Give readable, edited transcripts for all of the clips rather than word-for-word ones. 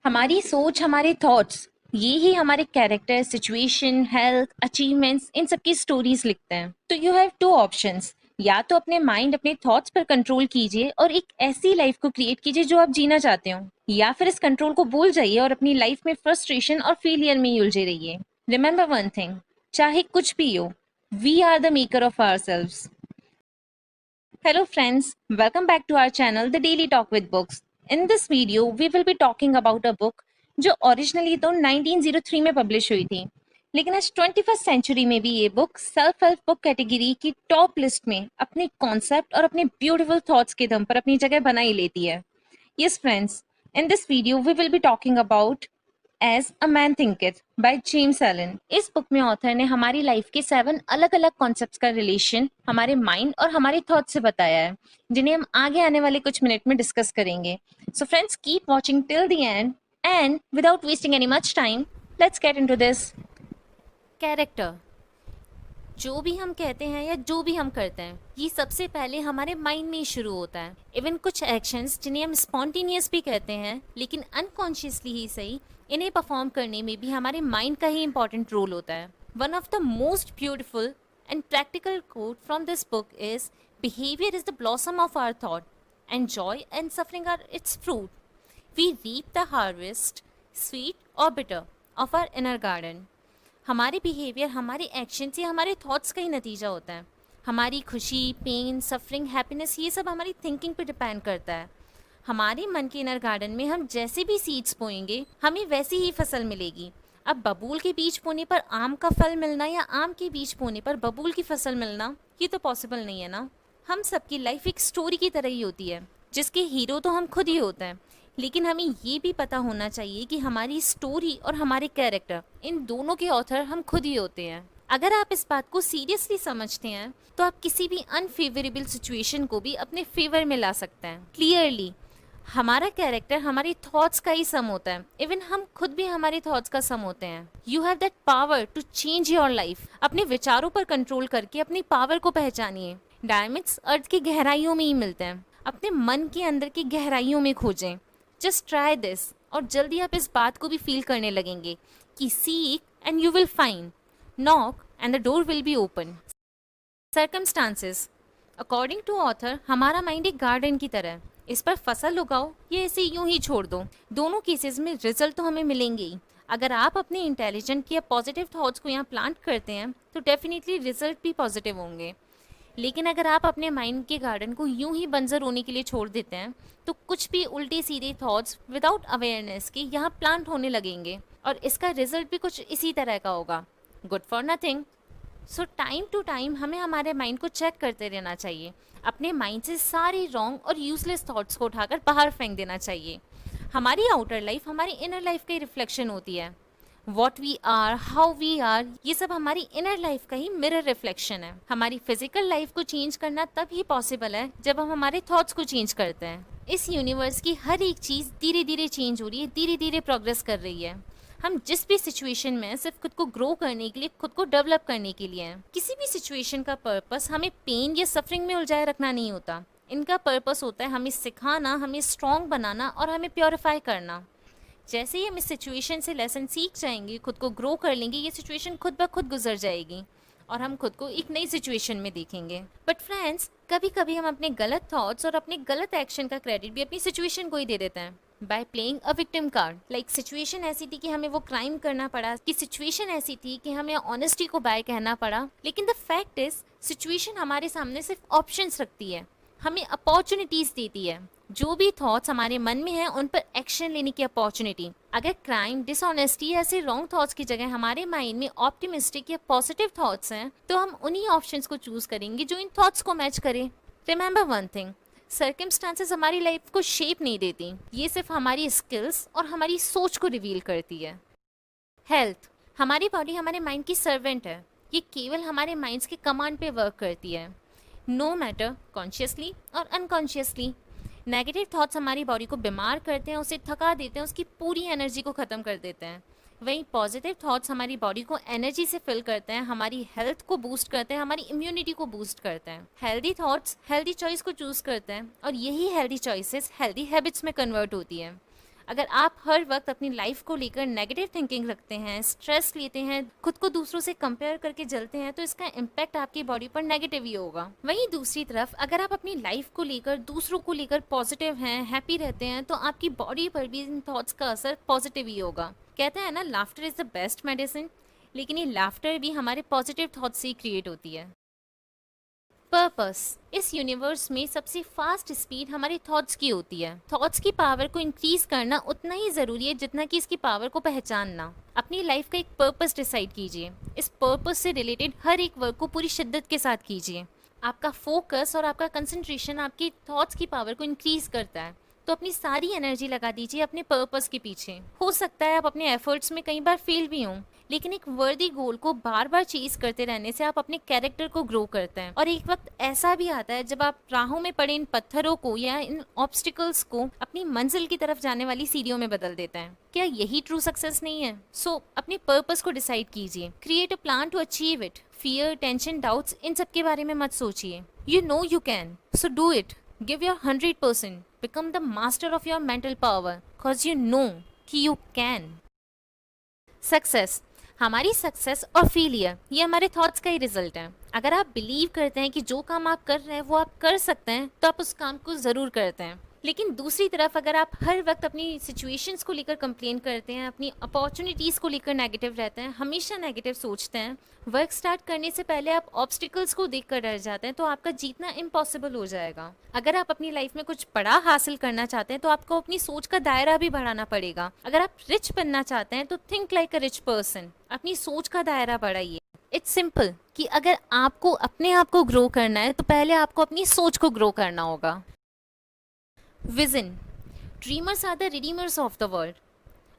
हमारी सोच, हमारे थॉट्स, ये ही हमारे कैरेक्टर, सिचुएशन, हेल्थ, अचीवमेंट्स, इन सब की स्टोरीज लिखते हैं। तो यू हैव टू ऑप्शंस। या तो अपने माइंड, अपने थॉट्स पर कंट्रोल कीजिए और एक ऐसी लाइफ को क्रिएट कीजिए जो आप जीना चाहते हो, या फिर इस कंट्रोल को भूल जाइए और अपनी लाइफ में फ्रस्ट्रेशन और फेलियर में ही उलझे रहिए। रिमेंबर वन थिंग, चाहे कुछ भी हो, we are the maker of ourselves. Hello friends, welcome back to our channel The Daily Talk with Books. In this video, we will be talking about a book जो originally तो 1903 में publish हुई थी, लेकिन आज 21st सेंचुरी में भी ये book shelf help book category की टॉप लिस्ट में अपने कॉन्सेप्ट और अपने ब्यूटीफुल थॉट्स के दम पर अपनी जगह बना ही लेती है। Yes friends, in this video we will be talking about as a man thinketh by James Allen. इस बुक में ऑथर ने हमारी लाइफ के 7 अलग अलग कॉन्सेप्ट्स का रिलेशन हमारे माइंड और हमारे थॉट से बताया है, जिन्हें हम आगे आने वाले कुछ मिनट में डिस्कस करेंगे। So friends, keep watching till the end and without wasting any much time, let's get into this. Character, जो भी हम कहते हैं या जो भी हम करते हैं, ये सबसे पहले हमारे माइंड में ही शुरू होता है। इवन कुछ एक्शंस जिन्हें हम स्पॉन्टेनियस भी कहते हैं, लेकिन अनकॉन्शियसली ही सही, इन्हें परफॉर्म करने में भी हमारे माइंड का ही इंपॉर्टेंट रोल होता है। One of the most beautiful and practical quote from this book is, behaviour is the blossom of our thought and joy and suffering are its fruit. We reap the harvest, sweet और bitter, of our inner garden. हमारे behaviour, हमारे actions या हमारे thoughts का ही नतीजा होता है। हमारी खुशी, पेन, सफरिंग, हैप्पीनेस, ये सब हमारी थिंकिंग पे डिपेंड करता है। हमारे मन के इनर गार्डन में हम जैसे भी सीड्स बोएंगे, हमें वैसी ही फसल मिलेगी। अब बबूल के बीज बोने पर आम का फल मिलना या आम के बीज बोने पर बबूल की फसल मिलना, ये तो पॉसिबल नहीं है ना। हम सबकी लाइफ एक स्टोरी की तरह ही होती है, जिसके हीरो तो हम खुद ही होते हैं। लेकिन हमें ये भी पता होना चाहिए कि हमारी स्टोरी और हमारे कैरेक्टर, इन दोनों के ऑथर हम खुद ही होते हैं। अगर आप इस बात को सीरियसली समझते हैं, तो आप किसी भी अनफेवरेबल सिचुएशन को भी अपने फेवर में ला सकते हैं। क्लियरली हमारा कैरेक्टर हमारी थॉट्स का ही सम होता है। इवन हम खुद भी हमारे थॉट्स का सम होते हैं। You have that power to change your life. अपने विचारों पर कंट्रोल करके अपनी पावर को पहचानिए। डायमंड्स अर्थ की गहराइयों में ही मिलते हैं। अपने मन के अंदर की गहराइयों में खोजें। जस्ट ट्राई दिस, और जल्दी आप इस बात को भी फील करने लगेंगे कि seek and you will find, knock and the door will be open. Circumstances, according to author, हमारा माइंड एक गार्डन की तरह है। इस पर फसल उगाओ या इसे यूं ही छोड़ दो, दोनों केसेस में रिजल्ट तो हमें मिलेंगे ही। अगर आप अपने इंटेलिजेंट या पॉजिटिव थॉट्स को यहाँ प्लांट करते हैं, तो डेफिनेटली रिजल्ट भी पॉजिटिव होंगे। लेकिन अगर आप अपने माइंड के गार्डन को यूं ही बंजर होने के लिए छोड़ देते हैं, तो कुछ भी उल्टे सीधे थॉट्स विदाउट अवेयरनेस के यहाँ प्लांट होने लगेंगे, और इसका रिजल्ट भी कुछ इसी तरह का होगा, good for nothing. So time to time हमें हमारे माइंड को चेक करते रहना चाहिए। अपने माइंड से सारे रॉन्ग और यूजलेस थॉट्स को उठाकर बाहर फेंक देना चाहिए। हमारी आउटर लाइफ हमारी इनर लाइफ का रिफ्लेक्शन होती है। What we are, how we are, ये सब हमारी इनर लाइफ का ही मिरर रिफ्लेक्शन है। हमारी फिजिकल लाइफ को चेंज करना तब ही पॉसिबल है जब हम हमारे थॉट्स को चेंज करते हैं। इस यूनिवर्स की हर एक चीज़ धीरे धीरे चेंज हो रही है, धीरे धीरे प्रोग्रेस कर रही है। हम जिस भी सिचुएशन में सिर्फ खुद को ग्रो करने के लिए, खुद को डेवलप करने के लिए हैं। किसी भी सिचुएशन का पर्पस हमें पेन या सफरिंग में उलझाए रखना नहीं होता। इनका पर्पस होता है हमें सिखाना, हमें स्ट्रॉन्ग बनाना और हमें प्योरीफाई करना। जैसे ही हम इस सिचुएशन से लेसन सीख जाएंगे, खुद को ग्रो कर लेंगे, ये सिचुएशन खुद ब खुद गुजर जाएगी और हम खुद को एक नई सिचुएशन में देखेंगे। बट फ्रेंड्स, कभी कभी हम अपने गलत थॉट्स और अपने गलत एक्शन का क्रेडिट भी अपनी सिचुएशन को ही दे देते हैं, by playing a victim card. Like situation ऐसी थी कि हमें वो क्राइम करना पड़ा, कि सिचुएशन ऐसी थी कि हमें ऑनेस्टी को बाय कहना पड़ा। लेकिन द फैक्ट इज, सिचुएशन हमारे सामने सिर्फ ऑप्शंस रखती है, हमें अपॉर्चुनिटीज देती है। जो भी थॉट्स हमारे मन में हैं, उन पर एक्शन लेने की अपॉर्चुनिटी। अगर क्राइम, डिसऑनेस्टी ऐसे रॉन्ग थॉट्स की जगह हमारे माइंड में ऑप्टिमिस्टिक या पॉजिटिव थॉट्स हैं, तो हम उन्हीं ऑप्शंस को चूज करेंगे जो इन थॉट्स को मैच करें। रिमेंबर वन थिंग, सर्कमस्टांसेस हमारी लाइफ को शेप नहीं देती, ये सिर्फ हमारी स्किल्स और हमारी सोच को रिवील करती है। हेल्थ, हमारी बॉडी हमारे माइंड की सर्वेंट है। ये केवल हमारे माइंड्स के कमांड पे वर्क करती है, नो मैटर कॉन्शियसली और अनकॉन्शियसली। नेगेटिव थॉट्स हमारी बॉडी को बीमार करते हैं, उसे थका देते हैं, उसकी पूरी एनर्जी को ख़त्म कर देते हैं। वहीं पॉजिटिव थॉट्स हमारी बॉडी को एनर्जी से फिल करते हैं, हमारी हेल्थ को बूस्ट करते हैं, हमारी इम्यूनिटी को बूस्ट करते हैं। हेल्दी थॉट्स हेल्दी चॉइस को चूज़ करते हैं, और यही हेल्दी चॉइसेस हेल्दी हैबिट्स में कन्वर्ट होती हैं। अगर आप हर वक्त अपनी लाइफ को लेकर नेगेटिव थिंकिंग रखते हैं, स्ट्रेस लेते हैं, खुद को दूसरों से कंपेयर करके जलते हैं, तो इसका इम्पैक्ट आपकी बॉडी पर नेगेटिव ही होगा। वहीं दूसरी तरफ अगर आप अपनी लाइफ को लेकर, दूसरों को लेकर पॉजिटिव हैं, हैप्पी रहते हैं, तो आपकी बॉडी पर भी इन थॉट्स का असर पॉजिटिव ही होगा। कहते हैं ना, laughter is the best medicine, लेकिन ये लाफ्टर भी हमारे पॉजिटिव थॉट्स से क्रिएट होती है। पर्पस, इस यूनिवर्स में सबसे फास्ट स्पीड हमारे थॉट्स की होती है। थॉट्स की पावर को इंक्रीज करना उतना ही जरूरी है जितना कि इसकी पावर को पहचानना। अपनी लाइफ का एक पर्पस डिसाइड कीजिए। इस पर्पस से रिलेटेड हर एक वर्क को पूरी शिद्दत के साथ कीजिए। आपका फोकस और आपका कंसंट्रेशन आपकी थॉट्स की पावर को इंक्रीज करता है। तो अपनी सारी एनर्जी लगा दीजिए अपने पर्पस के पीछे। हो सकता है आप अपने एफर्ट्स में कई बार फेल भी हों, लेकिन एक वर्दी गोल को बार बार चीज करते रहने से आप अपने कैरेक्टर को ग्रो करते हैं। और एक वक्त ऐसा भी आता है जब आप राहों में पड़े इन पत्थरों को या इन ऑब्स्टिकल्स को अपनी मंजिल की तरफ जाने वाली सीढ़ियों में बदल देते हैं। क्या यही ट्रू सक्सेस नहीं है? सो अपने पर्पस को डिसाइड कीजिए। Create a plan to achieve it. Fear, tension, doubts, इन सब के बारे में मत सोचिए। You know you can, so do it. Give your 100%. Become the master of your mental power, cause you know कि you can. सक्सेस, हमारी success और फेलियर ये हमारे थॉट्स का ही रिजल्ट है। अगर आप बिलीव करते हैं कि जो काम आप कर रहे हैं वो आप कर सकते हैं, तो आप उस काम को ज़रूर करते हैं। लेकिन दूसरी तरफ अगर आप हर वक्त अपनी सिचुएशंस को लेकर कंप्लेन करते हैं, अपनी अपॉर्चुनिटीज़ को लेकर नेगेटिव रहते हैं, हमेशा नेगेटिव सोचते हैं, वर्क स्टार्ट करने से पहले आप ऑब्स्टिकल्स को देखकर डर जाते हैं, तो आपका जीतना इम्पॉसिबल हो जाएगा। अगर आप अपनी लाइफ में कुछ बड़ा हासिल करना चाहते हैं तो आपको अपनी सोच का दायरा भी बढ़ाना पड़ेगा। अगर आप रिच बनना चाहते हैं तो think like a rich person. अपनी सोच का दायरा बढ़ाइए। इट्स सिंपल कि अगर आपको अपने आप को ग्रो करना है तो पहले आपको अपनी सोच को ग्रो करना होगा। Vision, dreamers are the redeemers of the world.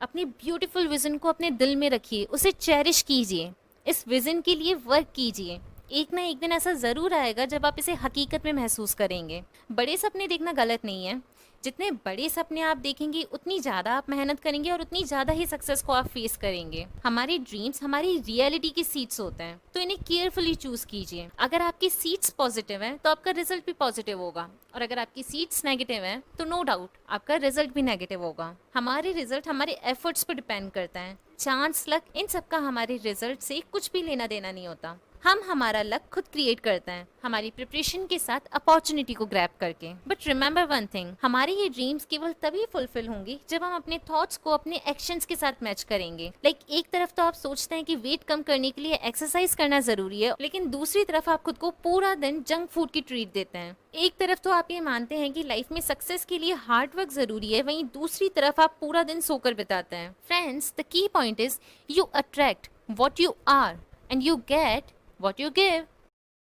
अपने ब्यूटीफुल विजन को अपने दिल में रखिए, उसे चेरिश कीजिए, इस विजन के लिए वर्क कीजिए। एक ना एक दिन ऐसा ज़रूर आएगा जब आप इसे हकीकत में महसूस करेंगे। बड़े सपने देखना गलत नहीं है। जितने बड़े सपने आप देखेंगे उतनी ज़्यादा आप मेहनत करेंगे और उतनी ज़्यादा ही सक्सेस को आप फेस करेंगे। हमारे ड्रीम्स हमारी रियलिटी की सीड्स होते हैं, तो इन्हें केयरफुली चूज कीजिए। अगर आपकी सीड्स पॉजिटिव हैं तो आपका रिजल्ट भी पॉजिटिव होगा, और अगर आपकी सीड्स नेगेटिव हैं तो नो डाउट आपका रिजल्ट भी नेगेटिव होगा। हमारे रिजल्ट हमारे एफर्ट्स पर डिपेंड करता है। चांस, लक, इन सब का हमारे रिजल्ट से कुछ भी लेना देना नहीं होता। हम हमारा लक खुद क्रिएट करते हैं, हमारी प्रिपरेशन के साथ अपॉर्चुनिटी को ग्रैब करके। बट रिमेंबर वन थिंग, हमारे ये ड्रीम्स केवल तभी फुलफिल होंगे जब हम अपने थॉट्स को अपने एक्शंस के साथ मैच करेंगे। एक तरफ तो आप सोचते हैं कि वेट कम करने के लिए एक्सरसाइज करना जरूरी है, लेकिन दूसरी तरफ आप खुद को पूरा दिन जंक फूड की ट्रीट देते हैं। एक तरफ तो आप ये मानते हैं कि लाइफ में सक्सेस के लिए हार्ड वर्क जरूरी है, वहीं दूसरी तरफ आप पूरा दिन सोकर बिताते हैं। Friends, the key point is you attract what you are and you get what you give.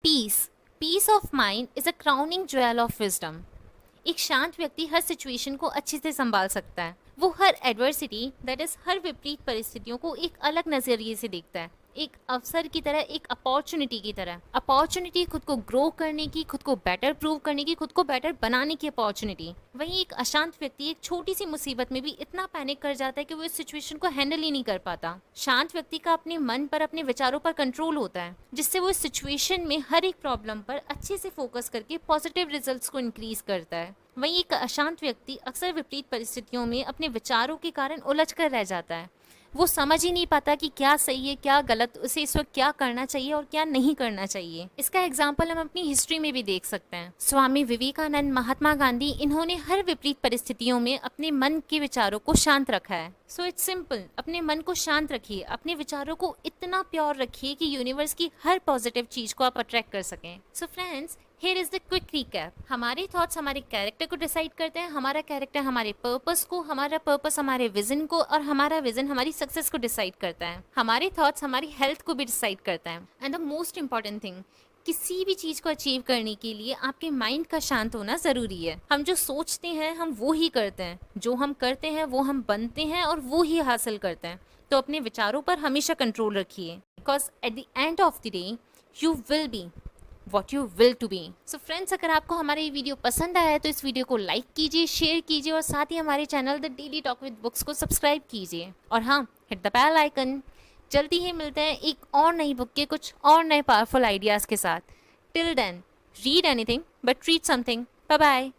Peace of mind is a crowning jewel of wisdom. एक शांत व्यक्ति हर सिचुएशन को अच्छे से संभाल सकता है। वो हर एडवर्सिटी, दैट इज हर विपरीत परिस्थितियों को एक अलग नजरिए से देखता है, एक अवसर की तरह, एक अपॉर्चुनिटी की तरह। अपॉर्चुनिटी खुद को ग्रो करने की, खुद को बेटर प्रूव करने की, खुद को बेटर बनाने की अपॉर्चुनिटी। वहीं एक अशांत व्यक्ति एक छोटी सी मुसीबत में भी इतना पैनिक कर जाता है कि वो इस सिचुएशन को हैंडल ही नहीं कर पाता। शांत व्यक्ति का अपने मन पर, अपने विचारों पर कंट्रोल होता है, जिससे वो इस सिचुएशन में हर एक प्रॉब्लम पर अच्छे से फोकस करके पॉजिटिव रिजल्ट्स को इंक्रीज करता है। वहीं एक अशांत व्यक्ति अक्सर विपरीत परिस्थितियों में अपने विचारों के कारण उलझ कर रह जाता है। वो समझ ही नहीं पाता कि क्या सही है, क्या गलत, उसे इस वक्त क्या करना चाहिए और क्या नहीं करना चाहिए। इसका एग्जाम्पल हम अपनी हिस्ट्री में भी देख सकते हैं। स्वामी विवेकानंद, महात्मा गांधी, इन्होंने हर विपरीत परिस्थितियों में अपने मन के विचारों को शांत रखा है। सो इट्स सिंपल, अपने मन को शांत रखिए, अपने विचारों को इतना प्योर रखिए कि यूनिवर्स की हर पॉजिटिव चीज को आप अट्रैक्ट कर सकें। So friends, here is the quick recap. हमारे थॉट्स हमारे कैरेक्टर को डिसाइड करते हैं, हमारा कैरेक्टर हमारे पर्पस को, हमारा पर्पस हमारे विजन को, और हमारा विजन हमारी सक्सेस को डिसाइड करता है। हमारे थॉट्स हमारी हेल्थ को भी डिसाइड करता है। And the most important thing, किसी भी चीज को अचीव करने के लिए आपके माइंड का शांत होना जरूरी है। हम जो सोचते हैं हम वो ही करते हैं, जो हम करते हैं वो हम बनते हैं और वो ही हासिल करते हैं। तो अपने विचारों पर हमेशा कंट्रोल रखिए, because at the end of the day you will be what you will to be. So friends, अगर आपको हमारा ये वीडियो पसंद आया है तो इस वीडियो को लाइक कीजिए, शेयर कीजिए, और साथ ही हमारे channel the daily talk with books को सब्सक्राइब कीजिए। और हाँ, हिट द बेल आइकन। जल्दी ही मिलते हैं एक और नई बुक के कुछ और नए पावरफुल आइडियाज़ के साथ। Till then, read anything but read something. Bye bye.